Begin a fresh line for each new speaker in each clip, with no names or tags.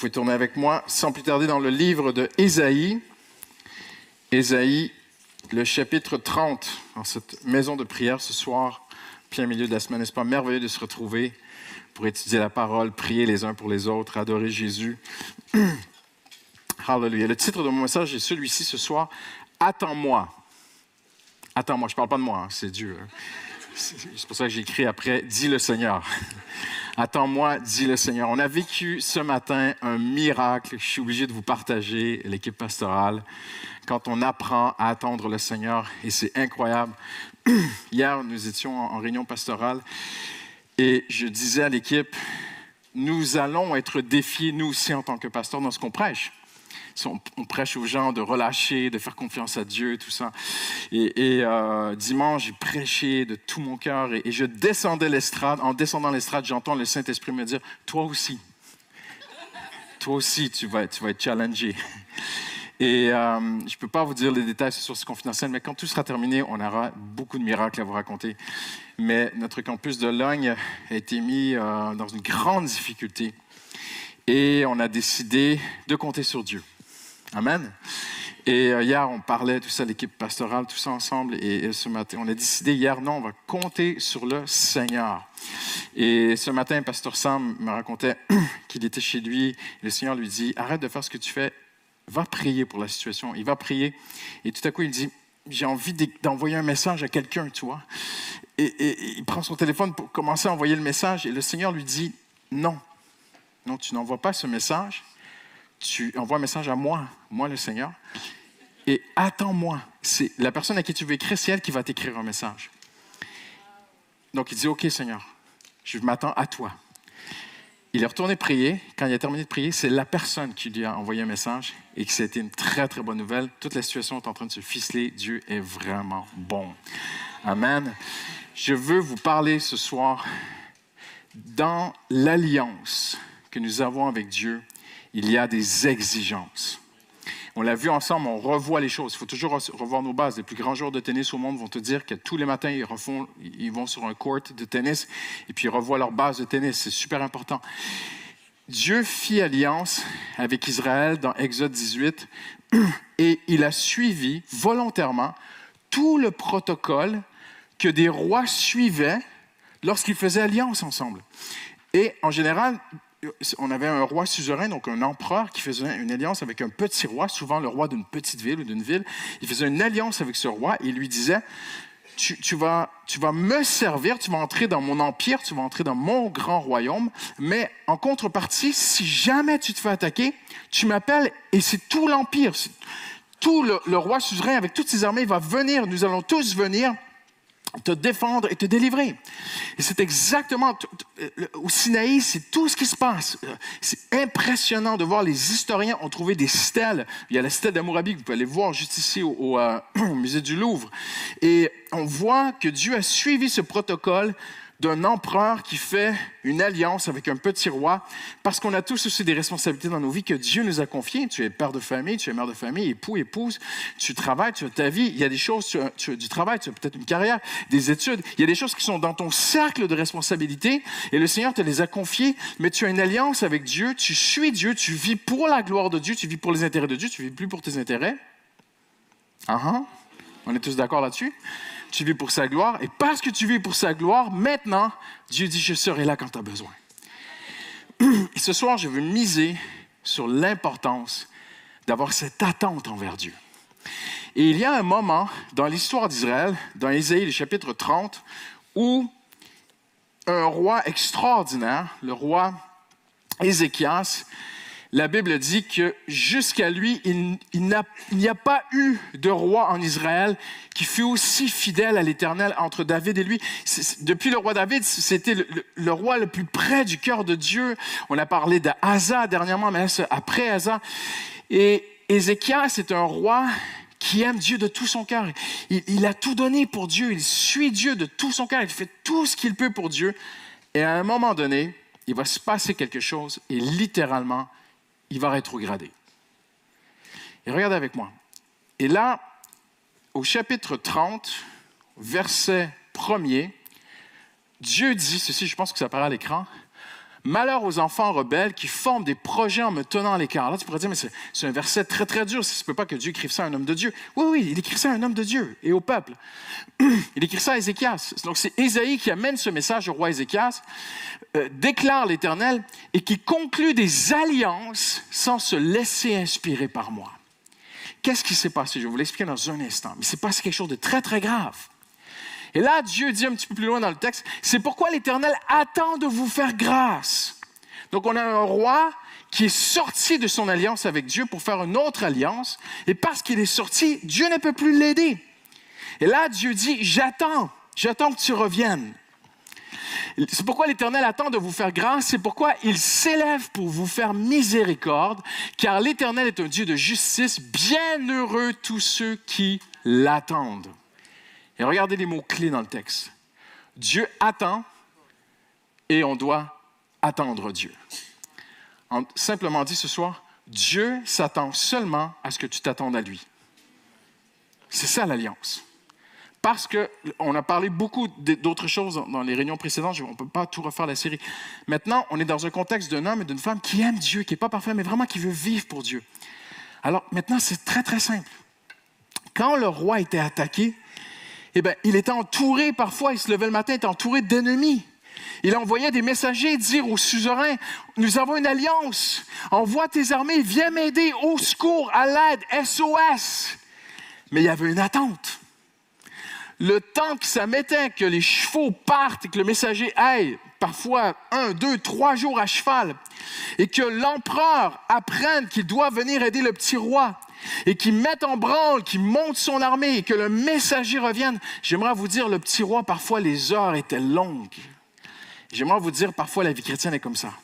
pouvez tourner avec moi sans plus tarder dans le livre de Ésaïe. Ésaïe, le chapitre 30, dans cette maison de prière ce soir, plein milieu de la semaine. N'est-ce pas merveilleux de se retrouver pour étudier la parole, prier les uns pour les autres, adorer Jésus. Hallelujah. Le titre de mon message est celui-ci ce soir, « Attends-moi ». Attends-moi, je ne parle pas de moi, hein, c'est Dieu. Hein. C'est pour ça que j'ai écrit après « Dis le Seigneur ». Attends-moi, dit le Seigneur. On a vécu ce matin un miracle. Je suis obligé de vous partager, l'équipe pastorale, quand on apprend à attendre le Seigneur. Et c'est incroyable. Hier, nous étions en réunion pastorale et je disais à l'équipe, nous allons être défiés, nous aussi, en tant que pasteurs, dans ce qu'on prêche. On prêche aux gens de relâcher, de faire confiance à Dieu, tout ça. Et dimanche, j'ai prêché de tout mon cœur et je descendais l'estrade. En descendant l'estrade, j'entends le Saint-Esprit me dire, « Toi aussi, tu vas être challengé. » Et je ne peux pas vous dire les détails, c'est sûr, c'est confidentiel, mais quand tout sera terminé, on aura beaucoup de miracles à vous raconter. Mais notre campus de Logne a été mis dans une grande difficulté et on a décidé de compter sur Dieu. Amen. Et hier, on parlait, tout ça, l'équipe pastorale, tout ça ensemble. Et ce matin, on a décidé hier, non, on va compter sur le Seigneur. Et ce matin, pasteur Sam me racontait qu'il était chez lui. Et le Seigneur lui dit, arrête de faire ce que tu fais, va prier pour la situation. Il va prier. Et tout à coup, il dit, j'ai envie d'envoyer un message à quelqu'un, tu vois. Et il prend son téléphone pour commencer à envoyer le message. Et le Seigneur lui dit, non, tu n'envoies pas ce message. Tu envoies un message à moi le Seigneur, et attends-moi. C'est la personne à qui tu veux écrire, c'est elle qui va t'écrire un message. Donc il dit, OK Seigneur, je m'attends à toi. Il est retourné prier. Quand il a terminé de prier, c'est la personne qui lui a envoyé un message et que c'était une très, très bonne nouvelle. Toute la situation est en train de se ficeler. Dieu est vraiment bon. Amen. Je veux vous parler ce soir dans l'alliance que nous avons avec Dieu. Il y a des exigences. On l'a vu ensemble, on revoit les choses. Il faut toujours revoir nos bases. Les plus grands joueurs de tennis au monde vont te dire que tous les matins, ils vont sur un court de tennis et puis ils revoient leur base de tennis. C'est super important. Dieu fit alliance avec Israël dans Exode 18 et il a suivi volontairement tout le protocole que des rois suivaient lorsqu'ils faisaient alliance ensemble. Et en général, on avait un roi suzerain, donc un empereur qui faisait une alliance avec un petit roi, souvent le roi d'une petite ville ou d'une ville. Il faisait une alliance avec ce roi et il lui disait, tu vas me servir, tu vas entrer dans mon empire, tu vas entrer dans mon grand royaume, mais en contrepartie, si jamais tu te fais attaquer, tu m'appelles et c'est tout l'empire, tout le roi suzerain avec toutes ses armées va venir, nous allons tous venir te défendre et te délivrer. Et c'est exactement, au Sinaï, c'est tout ce qui se passe. C'est impressionnant de voir, les historiens ont trouvé des stèles. Il y a la stèle d'Hammurabi que vous pouvez aller voir juste ici au musée du Louvre. Et on voit que Dieu a suivi ce protocole d'un empereur qui fait une alliance avec un petit roi, parce qu'on a tous aussi des responsabilités dans nos vies que Dieu nous a confiées. Tu es père de famille, tu es mère de famille, époux, épouse, tu travailles, tu as ta vie, il y a des choses, tu as du travail, tu as peut-être une carrière, des études, il y a des choses qui sont dans ton cercle de responsabilité et le Seigneur te les a confiées, mais tu as une alliance avec Dieu, tu suis Dieu, tu vis pour la gloire de Dieu, tu vis pour les intérêts de Dieu, tu vis plus pour tes intérêts. On est tous d'accord là-dessus? Tu vis pour sa gloire, et parce que tu vis pour sa gloire, maintenant, Dieu dit, je serai là quand tu as besoin. Et ce soir, je veux miser sur l'importance d'avoir cette attente envers Dieu. Et il y a un moment dans l'histoire d'Israël, dans Ésaïe, le chapitre 30, où un roi extraordinaire, le roi Ézéchias, la Bible dit que jusqu'à lui, il n'y a pas eu de roi en Israël qui fut aussi fidèle à l'Éternel entre David et lui. Depuis le roi David, c'était le roi le plus près du cœur de Dieu. On a parlé d'Asa dernièrement, mais après Asa. Et Ézéchias est un roi qui aime Dieu de tout son cœur. Il a tout donné pour Dieu. Il suit Dieu de tout son cœur. Il fait tout ce qu'il peut pour Dieu. Et à un moment donné, il va se passer quelque chose et littéralement, il va rétrograder. Et regardez avec moi. Et là, au chapitre 30, verset 1er, Dieu dit, ceci, je pense que ça apparaît à l'écran, Malheur aux enfants rebelles qui forment des projets en me tenant à l'écart. Là, tu pourrais dire, mais c'est un verset très, très dur. Ça ne se peut pas que Dieu écrive ça à un homme de Dieu. Oui, oui, il écrit ça à un homme de Dieu et au peuple. Il écrit ça à Ézéchias. Donc, c'est Ésaïe qui amène ce message au roi Ézéchias, déclare l'Éternel et qui conclut des alliances sans se laisser inspirer par moi. Qu'est-ce qui s'est passé? Je vais vous l'expliquer dans un instant. Mais il s'est passé quelque chose de très, très grave. Et là, Dieu dit un petit peu plus loin dans le texte, c'est pourquoi l'Éternel attend de vous faire grâce. Donc, on a un roi qui est sorti de son alliance avec Dieu pour faire une autre alliance. Et parce qu'il est sorti, Dieu ne peut plus l'aider. Et là, Dieu dit, j'attends que tu reviennes. C'est pourquoi l'Éternel attend de vous faire grâce, c'est pourquoi il s'élève pour vous faire miséricorde, car l'Éternel est un Dieu de justice, bienheureux tous ceux qui l'attendent. Et regardez les mots-clés dans le texte. Dieu attend et on doit attendre Dieu. Simplement dit ce soir, Dieu s'attend seulement à ce que tu t'attendes à lui. C'est ça l'alliance. Parce qu'on a parlé beaucoup d'autres choses dans les réunions précédentes, on ne peut pas tout refaire la série. Maintenant, on est dans un contexte d'un homme et d'une femme qui aime Dieu, qui n'est pas parfait, mais vraiment qui veut vivre pour Dieu. Alors maintenant, c'est très, très simple. Quand le roi était attaqué, eh bien, il était entouré, parfois, il se levait le matin, il était entouré d'ennemis. Il envoyait des messagers dire au suzerain, nous avons une alliance, envoie tes armées, viens m'aider, au secours, à l'aide, SOS. Mais il y avait une attente. Le temps que ça mettait que les chevaux partent et que le messager aille, parfois 1, 2, 3 jours à cheval, et que l'empereur apprenne qu'il doit venir aider le petit roi, et qu'il mette en branle, qu'il monte son armée, et que le messager revienne, j'aimerais vous dire, le petit roi, parfois les heures étaient longues. J'aimerais vous dire, parfois la vie chrétienne est comme ça.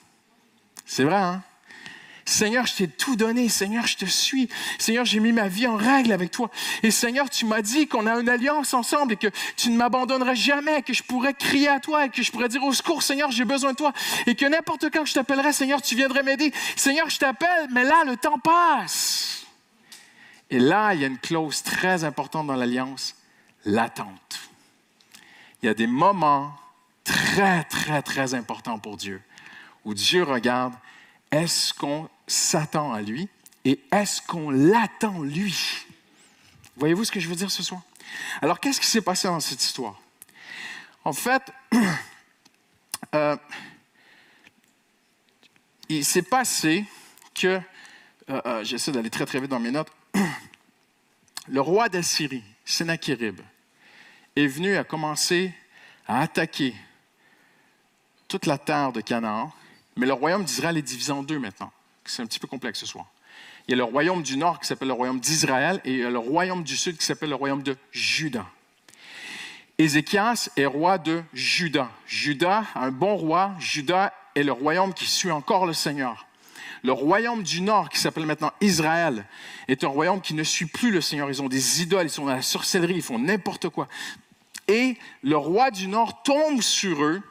C'est vrai, hein? Seigneur, je t'ai tout donné. Seigneur, je te suis. Seigneur, j'ai mis ma vie en règle avec toi. Et Seigneur, tu m'as dit qu'on a une alliance ensemble et que tu ne m'abandonnerais jamais, que je pourrais crier à toi et que je pourrais dire au secours, Seigneur, j'ai besoin de toi. Et que n'importe quand je t'appellerai, Seigneur, tu viendrais m'aider. Seigneur, je t'appelle, mais là, le temps passe. Et là, il y a une clause très importante dans l'alliance, l'attente. Il y a des moments très, très, très importants pour Dieu où Dieu regarde, est-ce qu'on s'attend à lui et est-ce qu'on l'attend lui? Voyez-vous ce que je veux dire ce soir? Alors, qu'est-ce qui s'est passé dans cette histoire? En fait, il s'est passé que, j'essaie d'aller très, très vite dans mes notes, le roi d'Assyrie, Sennachérib, est venu à commencer à attaquer toute la terre de Canaan, mais le royaume d'Israël est divisé en deux maintenant. C'est un petit peu complexe ce soir. Il y a le royaume du nord qui s'appelle le royaume d'Israël et il y a le royaume du sud qui s'appelle le royaume de Juda. Ézéchias est roi de Juda. Juda a un bon roi. Juda est le royaume qui suit encore le Seigneur. Le royaume du nord, qui s'appelle maintenant Israël, est un royaume qui ne suit plus le Seigneur. Ils ont des idoles, ils sont dans la sorcellerie, ils font n'importe quoi. Et le roi du nord tombe sur eux.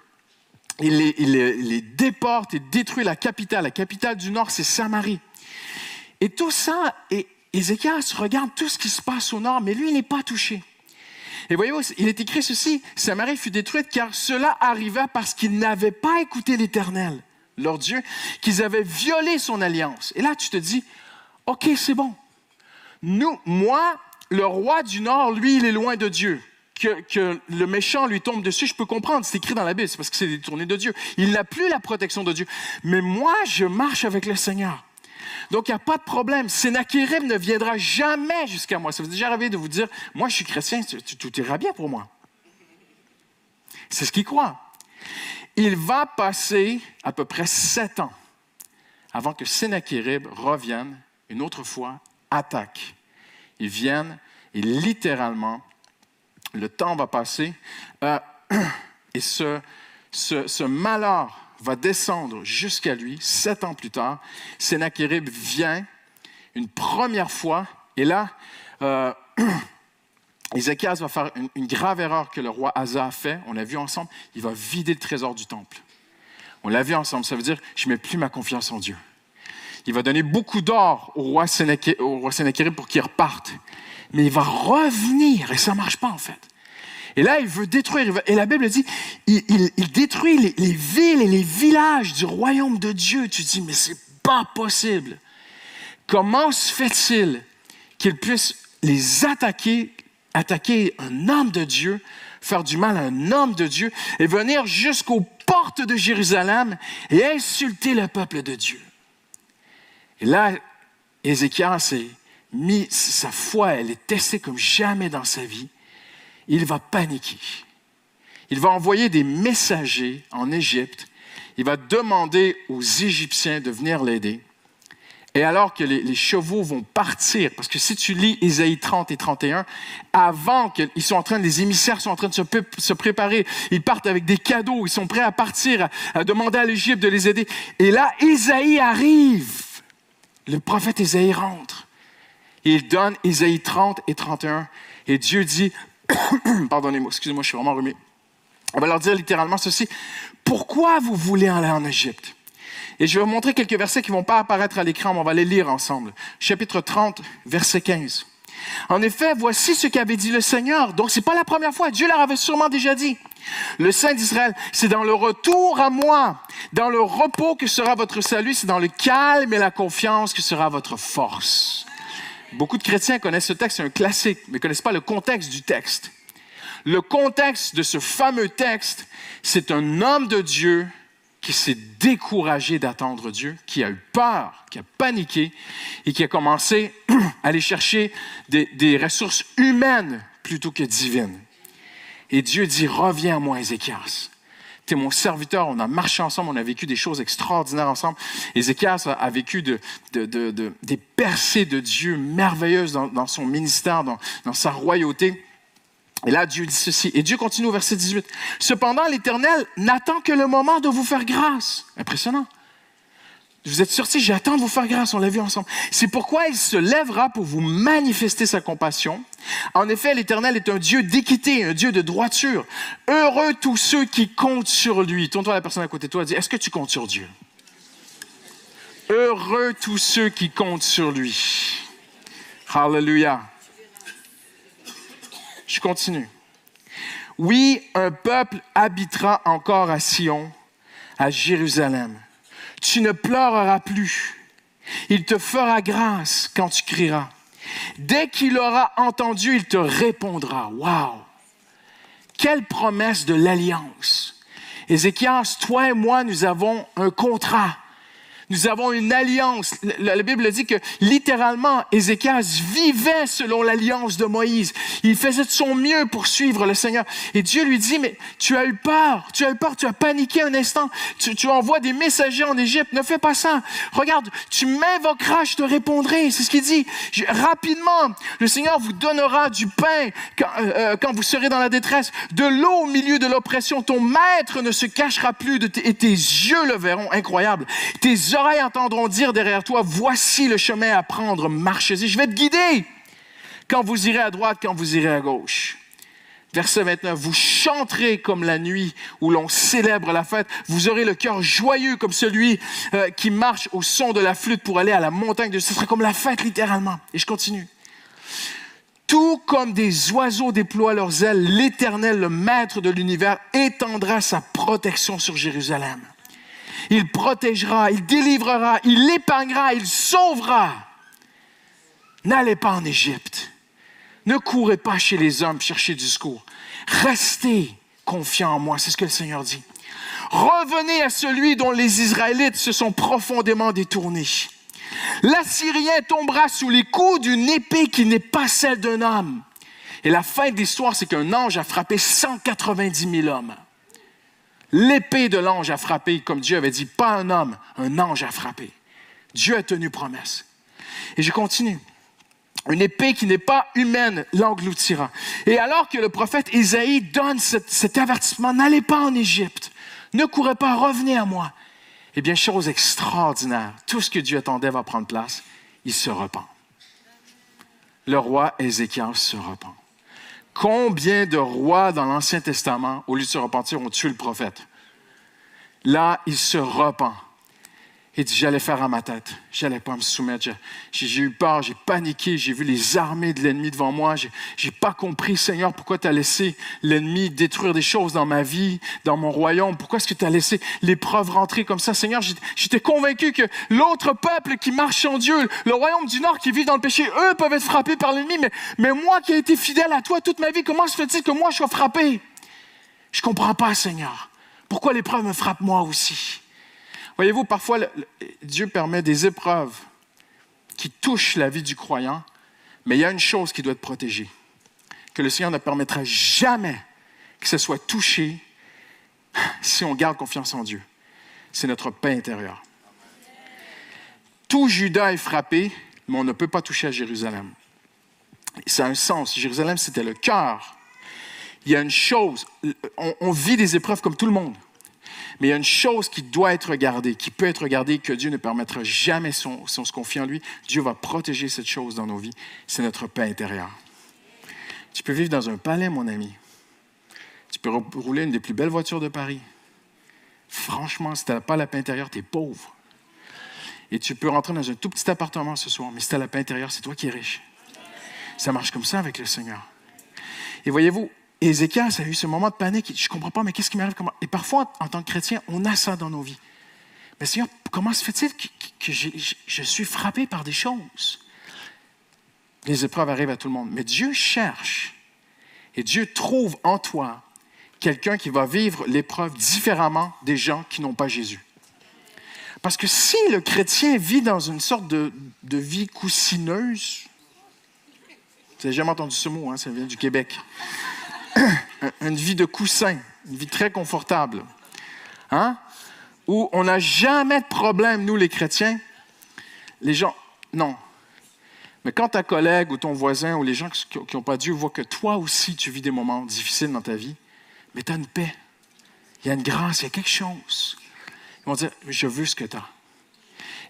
Il les déporte et détruit la capitale. La capitale du nord, c'est Samarie. Et tout ça, et Ézéchias regarde tout ce qui se passe au nord, mais lui, il n'est pas touché. Et voyez-vous, il est écrit ceci, Samarie fut détruite car cela arriva parce qu'ils n'avaient pas écouté l'Éternel, leur Dieu, qu'ils avaient violé son alliance. Et là, tu te dis, OK, c'est bon. Moi, le roi du nord, lui, il est loin de Dieu. Que le méchant lui tombe dessus, je peux comprendre, c'est écrit dans la Bible, c'est parce que c'est détourné de Dieu. Il n'a plus la protection de Dieu. Mais moi, je marche avec le Seigneur. Donc, il n'y a pas de problème. Sennachérib ne viendra jamais jusqu'à moi. Ça vous est déjà arrivé de vous dire, moi, je suis chrétien, tout ira bien pour moi. C'est ce qu'il croit. Il va passer à peu près 7 ans avant que Sennachérib revienne, une autre fois, attaque. Ils viennent et littéralement, le temps va passer et ce malheur va descendre jusqu'à lui 7 ans plus tard. Sennachérib vient une première fois et là, Ézéchias va faire une grave erreur que le roi Asa a fait. On l'a vu ensemble. Il va vider le trésor du temple. On l'a vu ensemble. Ça veut dire je ne mets plus ma confiance en Dieu. Il va donner beaucoup d'or au roi Sennachérib pour qu'il reparte. Mais il va revenir et ça ne marche pas en fait. Et là, il veut détruire. Et la Bible dit, il détruit les villes et les villages du royaume de Dieu. Tu te dis, mais c'est pas possible. Comment se fait-il qu'il puisse les attaquer un homme de Dieu, faire du mal à un homme de Dieu et venir jusqu'aux portes de Jérusalem et insulter le peuple de Dieu? Et là, Ézéchias s'est mis, sa foi, elle est testée comme jamais dans sa vie. Il va paniquer. Il va envoyer des messagers en Égypte. Il va demander aux Égyptiens de venir l'aider. Et alors que les chevaux vont partir, parce que si tu lis Ésaïe 30 et 31, avant qu'ils sont en train, les émissaires sont en train de se préparer, ils partent avec des cadeaux, ils sont prêts à partir, à demander à l'Égypte de les aider. Et là, Ésaïe arrive. Le prophète Ésaïe rentre. Il donne Ésaïe 30 et 31. Et Dieu dit, pardonnez-moi, excusez-moi, je suis vraiment remis. On va leur dire littéralement ceci. Pourquoi vous voulez aller en Égypte? Et je vais vous montrer quelques versets qui ne vont pas apparaître à l'écran, mais on va les lire ensemble. Chapitre 30, verset 15. En effet, voici ce qu'avait dit le Seigneur. Donc, ce n'est pas la première fois. Dieu leur avait sûrement déjà dit. Le Saint d'Israël, c'est dans le retour à moi, dans le repos que sera votre salut, c'est dans le calme et la confiance que sera votre force. Beaucoup de chrétiens connaissent ce texte, c'est un classique, mais ne connaissent pas le contexte du texte. Le contexte de ce fameux texte, c'est un homme de Dieu qui s'est découragé d'attendre Dieu, qui a eu peur, qui a paniqué et qui a commencé à aller chercher des ressources humaines plutôt que divines. Et Dieu dit, reviens à moi, Ézéchias. Tu es mon serviteur, on a marché ensemble, on a vécu des choses extraordinaires ensemble. Ézéchias a vécu des percées de Dieu merveilleuses dans son ministère, dans sa royauté. Et là, Dieu dit ceci. Et Dieu continue au verset 18. Cependant, l'Éternel n'attend que le moment de vous faire grâce. Impressionnant. Vous êtes sortis, j'attends de vous faire grâce, on l'a vu ensemble. C'est pourquoi il se lèvera pour vous manifester sa compassion. En effet, l'Éternel est un Dieu d'équité, un Dieu de droiture. Heureux tous ceux qui comptent sur lui. Tourne-toi à la personne à côté de toi et dis, est-ce que tu comptes sur Dieu? Heureux tous ceux qui comptent sur lui. Hallelujah. Je continue. Oui, un peuple habitera encore à Sion, à Jérusalem. Tu ne pleureras plus. Il te fera grâce quand tu crieras. Dès qu'il aura entendu, il te répondra. Wow! Quelle promesse de l'alliance! Ézéchias, toi et moi, nous avons un contrat. Nous avons une alliance. La Bible dit que littéralement, Ézéchias vivait selon l'alliance de Moïse. Il faisait de son mieux pour suivre le Seigneur. Et Dieu lui dit, mais tu as eu peur, tu as paniqué un instant. Tu envoies des messagers en Égypte, ne fais pas ça. Regarde, tu m'invoqueras, je te répondrai. C'est ce qu'il dit. Rapidement, le Seigneur vous donnera du pain quand vous serez dans la détresse, de l'eau au milieu de l'oppression. Ton maître ne se cachera plus et tes yeux le verront. Incroyable. Tes oreilles entendront dire derrière toi, voici le chemin à prendre, marchez-y. Je vais te guider quand vous irez à droite, quand vous irez à gauche. Verset 29, vous chanterez comme la nuit où l'on célèbre la fête. Vous aurez le cœur joyeux comme celui qui marche au son de la flûte pour aller à la montagne. Ce sera comme la fête littéralement. Et je continue. Tout comme des oiseaux déploient leurs ailes, l'Éternel, le maître de l'univers, étendra sa protection sur Jérusalem. Il protégera, il délivrera, il épargnera, il sauvera. N'allez pas en Égypte. Ne courez pas chez les hommes chercher du secours. Restez confiants en moi, c'est ce que le Seigneur dit. Revenez à celui dont les Israélites se sont profondément détournés. L'Assyrien tombera sous les coups d'une épée qui n'est pas celle d'un homme. Et la fin de l'histoire, c'est qu'un ange a frappé 190 000 hommes. L'épée de l'ange a frappé, comme Dieu avait dit, pas un homme, un ange a frappé. Dieu a tenu promesse. Et je continue. Une épée qui n'est pas humaine l'engloutira. Et alors que le prophète Ésaïe donne cet avertissement, n'allez pas en Égypte, ne courez pas, revenez à moi. Eh bien, chose extraordinaire, tout ce que Dieu attendait va prendre place, il se repent. Le roi Ézéchias se repent. Combien de rois dans l'Ancien Testament, au lieu de se repentir, ont tué le prophète? Là, il se repent. Il dit, j'allais faire à ma tête. J'allais pas me soumettre. J'ai eu peur, j'ai paniqué. J'ai vu les armées de l'ennemi devant moi. J'ai pas compris, Seigneur, pourquoi tu as laissé l'ennemi détruire des choses dans ma vie, dans mon royaume. Pourquoi est-ce que tu as laissé l'épreuve rentrer comme ça? Seigneur, j'étais convaincu que l'autre peuple qui marche en Dieu, le royaume du Nord qui vit dans le péché, eux peuvent être frappés par l'ennemi. Mais moi qui ai été fidèle à toi toute ma vie, comment se fait-il que moi je sois frappé? Je comprends pas, Seigneur. Pourquoi l'épreuve me frappe moi aussi? Voyez-vous, parfois, Dieu permet des épreuves qui touchent la vie du croyant, mais il y a une chose qui doit être protégée, que le Seigneur ne permettra jamais que ce soit touché si on garde confiance en Dieu. C'est notre paix intérieure. Tout Juda est frappé, mais on ne peut pas toucher à Jérusalem. Ça a un sens. Jérusalem, c'était le cœur. Il y a une chose, on vit des épreuves comme tout le monde. Mais il y a une chose qui doit être regardée, qui peut être regardée, que Dieu ne permettra jamais si on se confie en lui. Dieu va protéger cette chose dans nos vies. C'est notre paix intérieure. Tu peux vivre dans un palais, mon ami. Tu peux rouler une des plus belles voitures de Paris. Franchement, si tu n'as pas la paix intérieure, tu es pauvre. Et tu peux rentrer dans un tout petit appartement ce soir, mais si tu as la paix intérieure, c'est toi qui es riche. Ça marche comme ça avec le Seigneur. Et voyez-vous, Ézéchias a eu ce moment de panique. Je ne comprends pas, mais qu'est-ce qui m'arrive? Et parfois, en tant que chrétien, on a ça dans nos vies. Mais Seigneur, comment se fait-il que je suis frappé par des choses? Les épreuves arrivent à tout le monde. Mais Dieu cherche et Dieu trouve en toi quelqu'un qui va vivre l'épreuve différemment des gens qui n'ont pas Jésus. Parce que si le chrétien vit dans une sorte de vie coussineuse, vous n'avez jamais entendu ce mot, hein, ça vient du Québec. Une vie de coussin, une vie très confortable, hein? Où on n'a jamais de problème, nous les chrétiens. Les gens, non. Mais quand ta collègue ou ton voisin ou les gens qui n'ont pas Dieu voient que toi aussi tu vis des moments difficiles dans ta vie, mais tu as une paix, il y a une grâce, il y a quelque chose. Ils vont dire, je veux ce que tu as.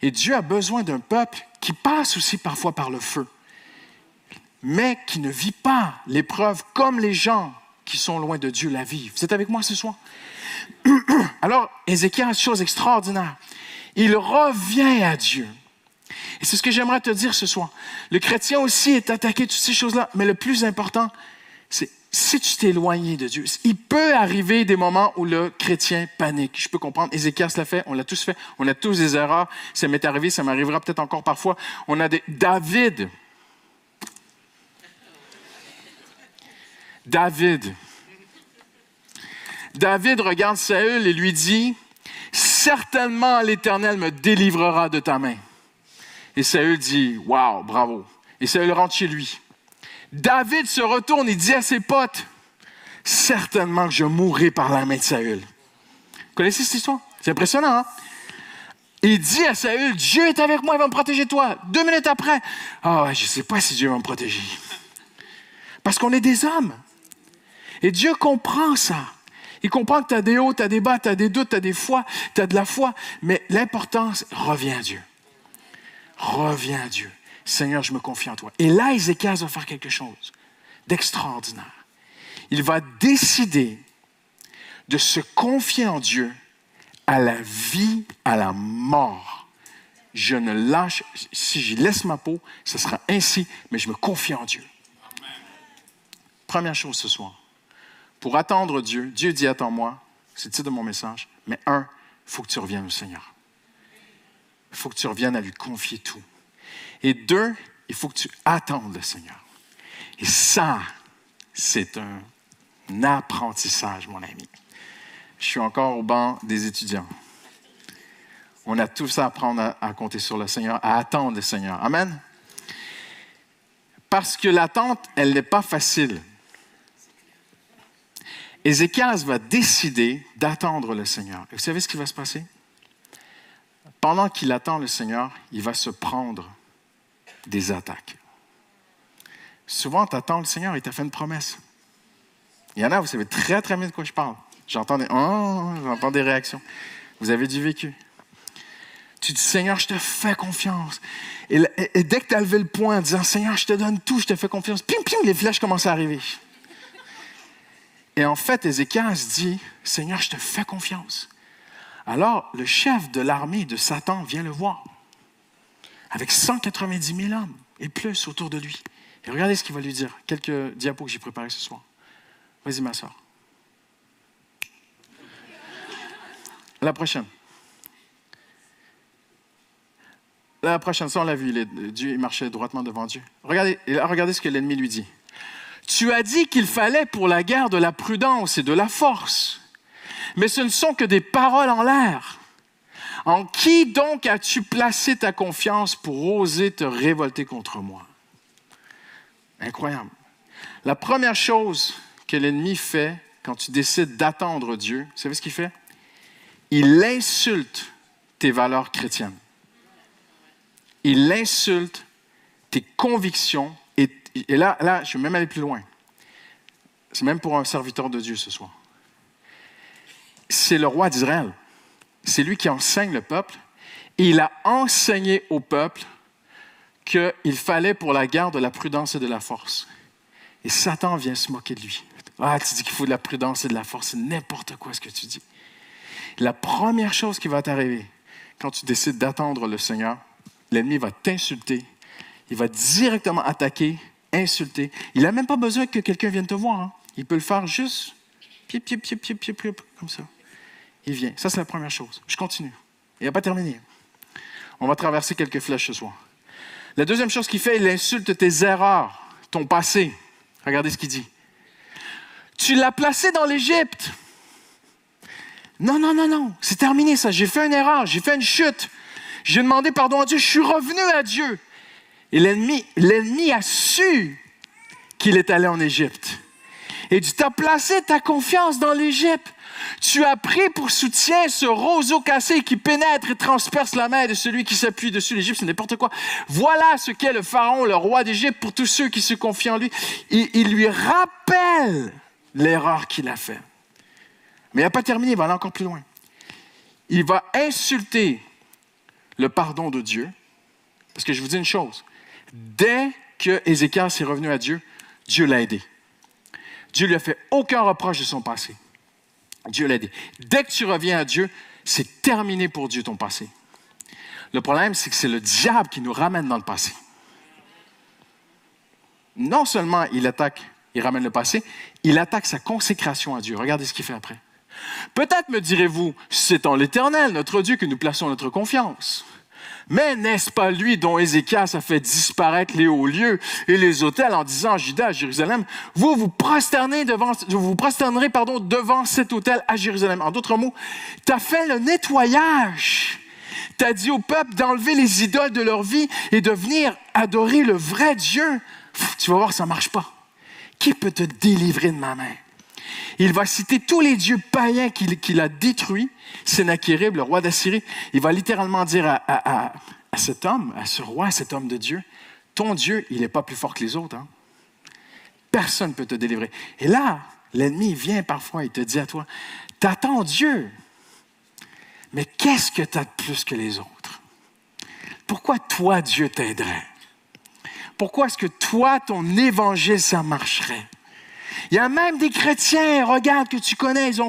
Et Dieu a besoin d'un peuple qui passe aussi parfois par le feu, mais qui ne vit pas l'épreuve comme les gens qui sont loin de Dieu la vivent. Vous êtes avec moi ce soir? Alors, Ézéchias, chose extraordinaire, il revient à Dieu. Et c'est ce que j'aimerais te dire ce soir. Le chrétien aussi est attaqué de toutes ces choses-là, mais le plus important, c'est si tu t'es éloigné de Dieu. Il peut arriver des moments où le chrétien panique. Je peux comprendre, Ézéchias l'a fait, on l'a tous fait, on a tous des erreurs. Ça m'est arrivé, ça m'arrivera peut-être encore parfois. On a des... David regarde Saül et lui dit, « Certainement l'Éternel me délivrera de ta main. » Et Saül dit, « Wow, bravo. » Et Saül rentre chez lui. David se retourne et dit à ses potes, « Certainement que je mourrai par la main de Saül. » Vous connaissez cette histoire? C'est impressionnant, hein? Il dit à Saül, « Dieu est avec moi, il va me protéger toi. » 2 minutes après, « Ah, je ne sais pas si Dieu va me protéger. » Parce qu'on est des hommes. Et Dieu comprend ça. Il comprend que tu as des hauts, tu as des bas, tu as des doutes, tu as des foi, tu as de la foi. Mais l'important, c'est reviens à Dieu. Reviens à Dieu. Seigneur, je me confie en toi. Et là, Ézéchias va faire quelque chose d'extraordinaire. Il va décider de se confier en Dieu à la vie, à la mort. Je ne lâche, si j'y laisse ma peau, ce sera ainsi, mais je me confie en Dieu. Amen. Première chose ce soir. Pour attendre Dieu, Dieu dit « Attends-moi », c'est le titre de mon message, mais il faut que tu reviennes au Seigneur. Il faut que tu reviennes à lui confier tout. Et 2, il faut que tu attendes le Seigneur. Et ça, c'est un apprentissage, mon ami. Je suis encore au banc des étudiants. On a tous à apprendre à compter sur le Seigneur, à attendre le Seigneur. Amen? Parce que l'attente, elle n'est pas facile. Ézéchias va décider d'attendre le Seigneur. Et vous savez ce qui va se passer? Pendant qu'il attend le Seigneur, il va se prendre des attaques. Souvent, tu attends le Seigneur, il t'a fait une promesse. Il y en a, vous savez très, très bien de quoi je parle. J'entends des réactions. Vous avez du vécu. Tu dis, Seigneur, je te fais confiance. Et dès que tu as levé le poing en disant, Seigneur, je te donne tout, je te fais confiance, pim, pim, les flèches commencent à arriver. Et en fait, Ézéchias dit, Seigneur, je te fais confiance. Alors, le chef de l'armée de Satan vient le voir, avec 190 000 hommes et plus autour de lui. Et regardez ce qu'il va lui dire. Quelques diapos que j'ai préparés ce soir. Vas-y, ma soeur. La prochaine. La prochaine, ça on l'a vu, Dieu il marchait droitement devant Dieu. Regardez ce que l'ennemi lui dit. Tu as dit qu'il fallait pour la guerre de la prudence et de la force, mais ce ne sont que des paroles en l'air. En qui donc as-tu placé ta confiance pour oser te révolter contre moi? Incroyable. La première chose que l'ennemi fait quand tu décides d'attendre Dieu, vous savez ce qu'il fait? Il insulte tes valeurs chrétiennes. Il insulte tes convictions. Et là, je vais même aller plus loin. C'est même pour un serviteur de Dieu ce soir. C'est le roi d'Israël. C'est lui qui enseigne le peuple. Et il a enseigné au peuple qu'il fallait pour la guerre de la prudence et de la force. Et Satan vient se moquer de lui. Ah, tu dis qu'il faut de la prudence et de la force. C'est n'importe quoi ce que tu dis. La première chose qui va t'arriver quand tu décides d'attendre le Seigneur, l'ennemi va t'insulter. Il va directement attaquer, insulter. Il n'a même pas besoin que quelqu'un vienne te voir. Hein. Il peut le faire juste piep, comme ça. Il vient. Ça, c'est la première chose. Je continue. Il n'a pas terminé. On va traverser quelques flèches ce soir. La deuxième chose qu'il fait, il insulte tes erreurs, ton passé. Regardez ce qu'il dit. Tu l'as placé dans l'Égypte. Non. C'est terminé ça. J'ai fait une erreur. J'ai fait une chute. J'ai demandé pardon à Dieu. Je suis revenu à Dieu. Et l'ennemi a su qu'il est allé en Égypte. Et tu t'as placé ta confiance dans l'Égypte. Tu as pris pour soutien ce roseau cassé qui pénètre et transperce la main de celui qui s'appuie dessus. L'Égypte, c'est n'importe quoi. Voilà ce qu'est le Pharaon, le roi d'Égypte, pour tous ceux qui se confient en lui. Il lui rappelle l'erreur qu'il a faite. Mais il n'a pas terminé, il va aller encore plus loin. Il va insulter le pardon de Dieu. Parce que je vous dis une chose. Dès que Ézéchias est revenu à Dieu, Dieu l'a aidé. Dieu ne lui a fait aucun reproche de son passé. Dieu l'a aidé. Dès que tu reviens à Dieu, c'est terminé pour Dieu ton passé. Le problème, c'est que c'est le diable qui nous ramène dans le passé. Non seulement il ramène le passé, il attaque sa consécration à Dieu. Regardez ce qu'il fait après. Peut-être me direz-vous, c'est en l'Éternel, notre Dieu, que nous plaçons notre confiance. Mais n'est-ce pas lui dont Ézéchias a fait disparaître les hauts lieux et les autels en disant à Juda, à Jérusalem, vous vous prosternerez devant cet autel à Jérusalem. En d'autres mots, tu as fait le nettoyage. Tu as dit au peuple d'enlever les idoles de leur vie et de venir adorer le vrai Dieu. Tu vas voir, ça ne marche pas. Qui peut te délivrer de ma main? Il va citer tous les dieux païens qu'il a détruits. Sennacherib, le roi d'Assyrie, il va littéralement dire à cet homme, à ce roi, à cet homme de Dieu, ton Dieu, il n'est pas plus fort que les autres. Hein? Personne ne peut te délivrer. Et là, l'ennemi vient parfois et te dit à toi, t'attends Dieu, mais qu'est-ce que tu as de plus que les autres? Pourquoi toi, Dieu t'aiderait? Pourquoi est-ce que toi, ton évangile, ça marcherait? Il y a même des chrétiens, regarde, que tu connais, ils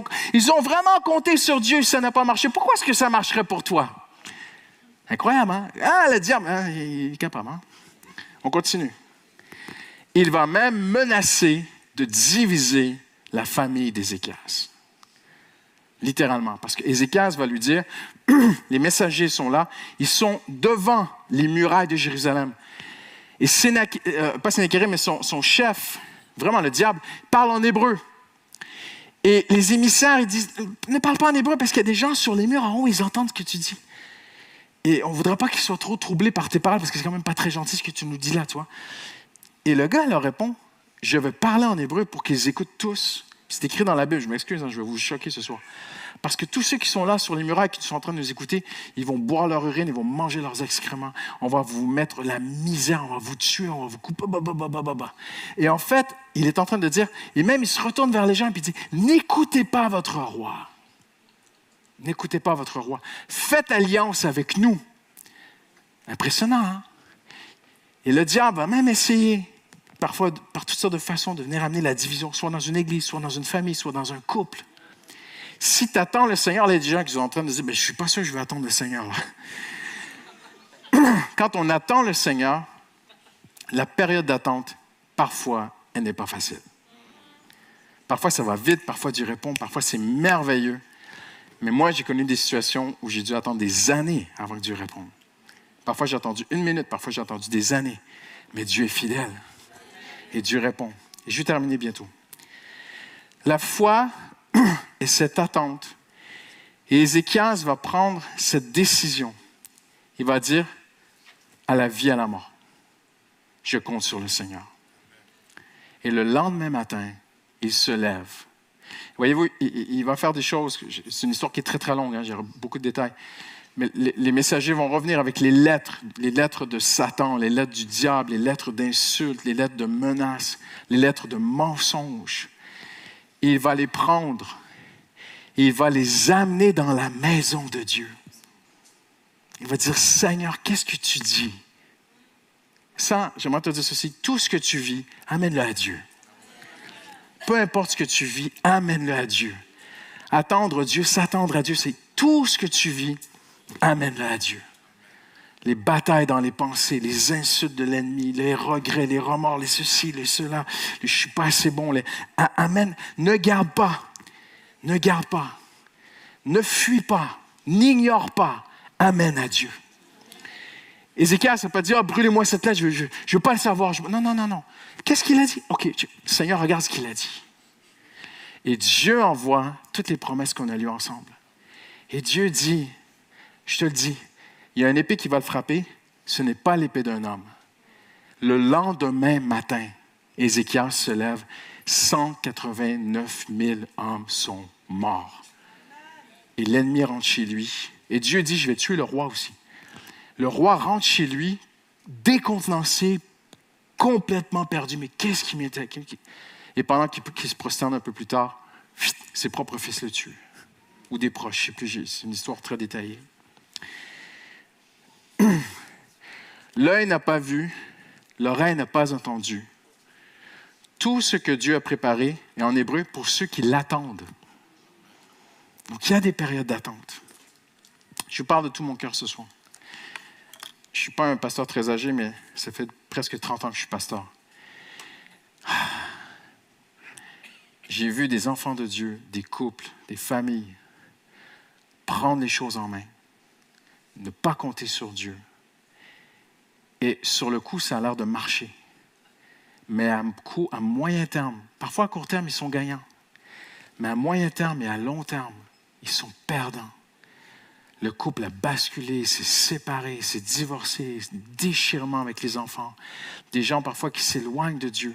ont vraiment compté sur Dieu, ça n'a pas marché. Pourquoi est-ce que ça marcherait pour toi? Incroyable, hein? Ah, le diable, hein? Il est capable, hein? On continue. Il va même menacer de diviser la famille d'Ézéchias. Littéralement, parce qu'Ézéchias va lui dire, les messagers sont là, ils sont devant les murailles de Jérusalem. Et pas Sennacherib, mais son chef, vraiment le diable, parle en hébreu. Et les émissaires, ils disent, ne parle pas en hébreu parce qu'il y a des gens sur les murs en haut, ils entendent ce que tu dis. Et on ne voudrait pas qu'ils soient trop troublés par tes paroles parce que c'est quand même pas très gentil ce que tu nous dis là, toi. Et le gars leur répond, je vais parler en hébreu pour qu'ils écoutent tous. C'est écrit dans la Bible, je m'excuse, hein, je vais vous choquer ce soir. Parce que tous ceux qui sont là sur les murailles, qui sont en train de nous écouter, ils vont boire leur urine, ils vont manger leurs excréments. On va vous mettre la misère, on va vous tuer, on va vous couper. Et en fait, il est en train de dire, et même il se retourne vers les gens et il dit, n'écoutez pas votre roi. N'écoutez pas votre roi. Faites alliance avec nous. Impressionnant, hein? Et le diable va même essayer, parfois par toutes sortes de façons, de venir amener la division, soit dans une église, soit dans une famille, soit dans un couple. Si tu attends le Seigneur, là, il y a des gens qui sont en train de dire, je ne suis pas sûr que je vais attendre le Seigneur. Là. Quand on attend le Seigneur, la période d'attente, parfois, elle n'est pas facile. Parfois, ça va vite, parfois, Dieu répond, parfois, c'est merveilleux. Mais moi, j'ai connu des situations où j'ai dû attendre des années avant que Dieu réponde. Parfois, j'ai attendu 1 minute, parfois, j'ai attendu des années. Mais Dieu est fidèle. Et Dieu répond. Et je vais terminer bientôt. La foi et cette attente. Et Ézéchias va prendre cette décision. Il va dire à la vie, à la mort. Je compte sur le Seigneur. Et le lendemain matin, il se lève. Voyez-vous, il va faire des choses. C'est une histoire qui est très, très longue. J'ai beaucoup de détails. Mais les messagers vont revenir avec les lettres de Satan, les lettres du diable, les lettres d'insultes, les lettres de menaces, les lettres de mensonges. Et il va les prendre et il va les amener dans la maison de Dieu. Il va dire, Seigneur, qu'est-ce que tu dis? Ça, j'aimerais te dire ceci, tout ce que tu vis, amène-le à Dieu. Peu importe ce que tu vis, amène-le à Dieu. Attendre Dieu, s'attendre à Dieu, c'est tout ce que tu vis, amène-le à Dieu. Les batailles dans les pensées, les insultes de l'ennemi, les regrets, les remords, les ceci, les cela, je ne suis pas assez bon. Amène, ne garde pas, ne fuis pas, n'ignore pas, amène à Dieu. Ézéchias n'a pas dit, brûlez-moi cette lettre, je ne veux pas le savoir. Non. Qu'est-ce qu'il a dit? OK, Seigneur, regarde ce qu'il a dit. Et Dieu envoie toutes les promesses qu'on a lues ensemble. Et Dieu dit, je te le dis, il y a une épée qui va le frapper, ce n'est pas l'épée d'un homme. Le lendemain matin, Ézéchias se lève, 189 000 hommes sont morts. Et l'ennemi rentre chez lui. Et Dieu dit, je vais tuer le roi aussi. Le roi rentre chez lui, décontenancé, complètement perdu. Mais qu'est-ce qui m'était? Et pendant qu'il se prosterne un peu plus tard, ses propres fils le tuent. Ou des proches, je ne sais plus, c'est une histoire très détaillée. L'œil n'a pas vu, l'oreille n'a pas entendu. Tout ce que Dieu a préparé, et en hébreu, pour ceux qui l'attendent. Donc, il y a des périodes d'attente. Je vous parle de tout mon cœur ce soir. Je ne suis pas un pasteur très âgé, mais ça fait presque 30 ans que je suis pasteur. J'ai vu des enfants de Dieu, des couples, des familles, prendre les choses en main, ne pas compter sur Dieu. Et sur le coup, ça a l'air de marcher. Mais à moyen terme, parfois à court terme, ils sont gagnants. Mais à moyen terme et à long terme, ils sont perdants. Le couple a basculé, s'est séparé, s'est divorcé, déchirement avec les enfants. Des gens parfois qui s'éloignent de Dieu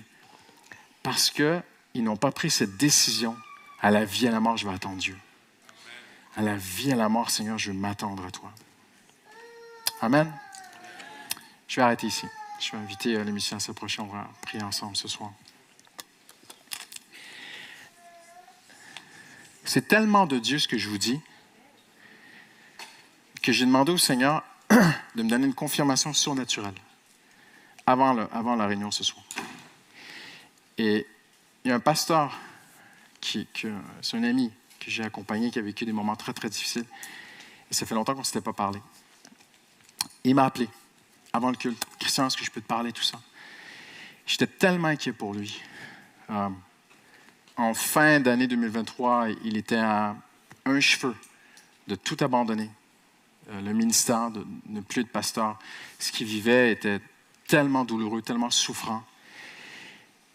parce qu'ils n'ont pas pris cette décision. À la vie, à la mort, je vais attendre Dieu. À la vie, à la mort, Seigneur, je vais m'attendre à toi. Amen. Je vais arrêter ici. Je vais inviter les musiciens à s'approcher. On va prier ensemble ce soir. C'est tellement de Dieu ce que je vous dis que j'ai demandé au Seigneur de me donner une confirmation surnaturelle avant la réunion ce soir. Et il y a un pasteur, c'est un ami que j'ai accompagné, qui a vécu des moments très, très difficiles. Et ça fait longtemps qu'on ne s'était pas parlé. Il m'a appelé avant le culte. « Christian, est-ce que je peux te parler, tout ça? » J'étais tellement inquiet pour lui. En fin d'année 2023, il était à un cheveu de tout abandonner. Le ministère, de ne plus de pasteur. Ce qu'il vivait était tellement douloureux, tellement souffrant.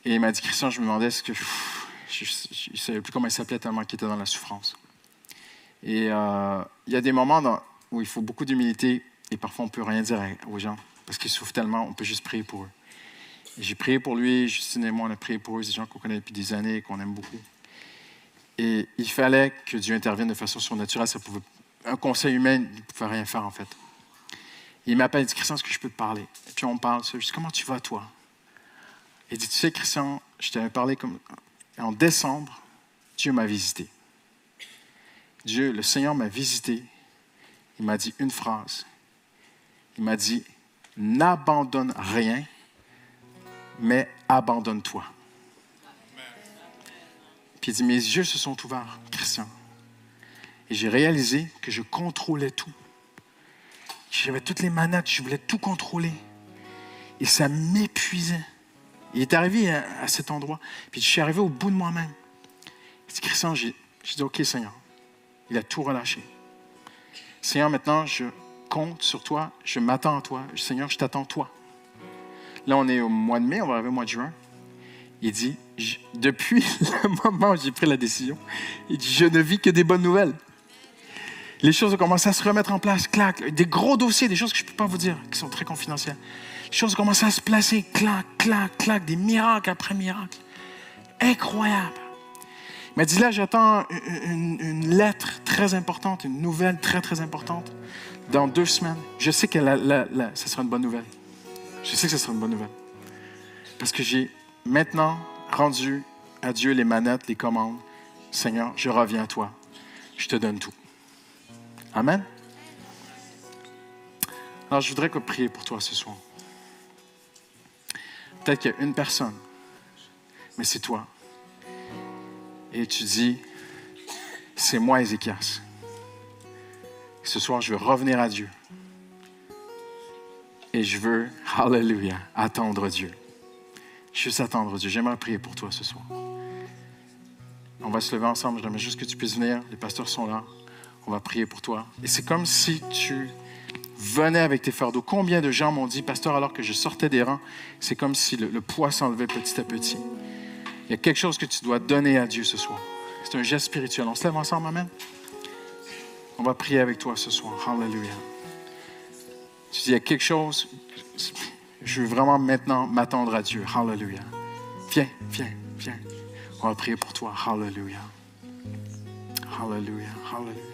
Et il m'a dit, Christian, je me demandais je ne savais plus comment il s'appelait tellement qu'il était dans la souffrance. Et il y a des moments où il faut beaucoup d'humilité et parfois on ne peut rien dire aux gens parce qu'ils souffrent tellement, on peut juste prier pour eux. Et j'ai prié pour lui, Justine et moi, on a prié pour eux, c'est des gens qu'on connaît depuis des années et qu'on aime beaucoup. Et il fallait que Dieu intervienne de façon surnaturelle. Un conseil humain ne pouvait rien faire, en fait. Il m'appelle, il dit, Christian, est-ce que je peux te parler? Et puis on parle, je dis, comment tu vas, toi? Il dit, tu sais, Christian, je t'avais parlé en décembre, Dieu m'a visité. Dieu, le Seigneur m'a visité. Il m'a dit une phrase. Il m'a dit, n'abandonne rien, mais abandonne-toi. Puis il dit, mes yeux se sont ouverts, Christian. Et j'ai réalisé que je contrôlais tout. J'avais toutes les manettes, je voulais tout contrôler. Et ça m'épuisait. Il est arrivé à cet endroit. Puis je suis arrivé au bout de moi-même. C'est Christian, j'ai dit, OK, Seigneur. Il a tout relâché. Seigneur, maintenant, je compte sur toi. Je m'attends à toi. Seigneur, je t'attends toi. Là, on est au mois de mai, on va arriver au mois de juin. Il dit, depuis le moment où j'ai pris la décision, il dit, je ne vis que des bonnes nouvelles. Les choses ont commencé à se remettre en place, clac. Des gros dossiers, des choses que je ne peux pas vous dire, qui sont très confidentielles. Les choses ont commencé à se placer, clac, clac, clac, des miracles après miracles. Incroyable. Il m'a dit, là, j'attends une lettre très importante, une nouvelle très, très importante, dans 2 semaines. Je sais que ça sera une bonne nouvelle. Je sais que ça sera une bonne nouvelle. Parce que j'ai maintenant rendu à Dieu les manettes, les commandes. Seigneur, je reviens à toi. Je te donne tout. Amen. Alors, je voudrais prier pour toi ce soir. Peut-être qu'il y a une personne, mais c'est toi. Et tu dis, c'est moi, Ézéchias. Ce soir, je veux revenir à Dieu. Et je veux, hallelujah, attendre Dieu. Juste attendre Dieu. J'aimerais prier pour toi ce soir. On va se lever ensemble. J'aimerais juste que tu puisses venir. Les pasteurs sont là. On va prier pour toi. Et c'est comme si tu venais avec tes fardeaux. Combien de gens m'ont dit, pasteur, alors que je sortais des rangs, c'est comme si le poids s'enlevait petit à petit. Il y a quelque chose que tu dois donner à Dieu ce soir. C'est un geste spirituel. On se lève ensemble, amen? On va prier avec toi ce soir. Hallelujah. Tu dis, il y a quelque chose, je veux vraiment maintenant m'attendre à Dieu. Hallelujah. Viens, viens, viens. On va prier pour toi. Hallelujah. Hallelujah. Hallelujah.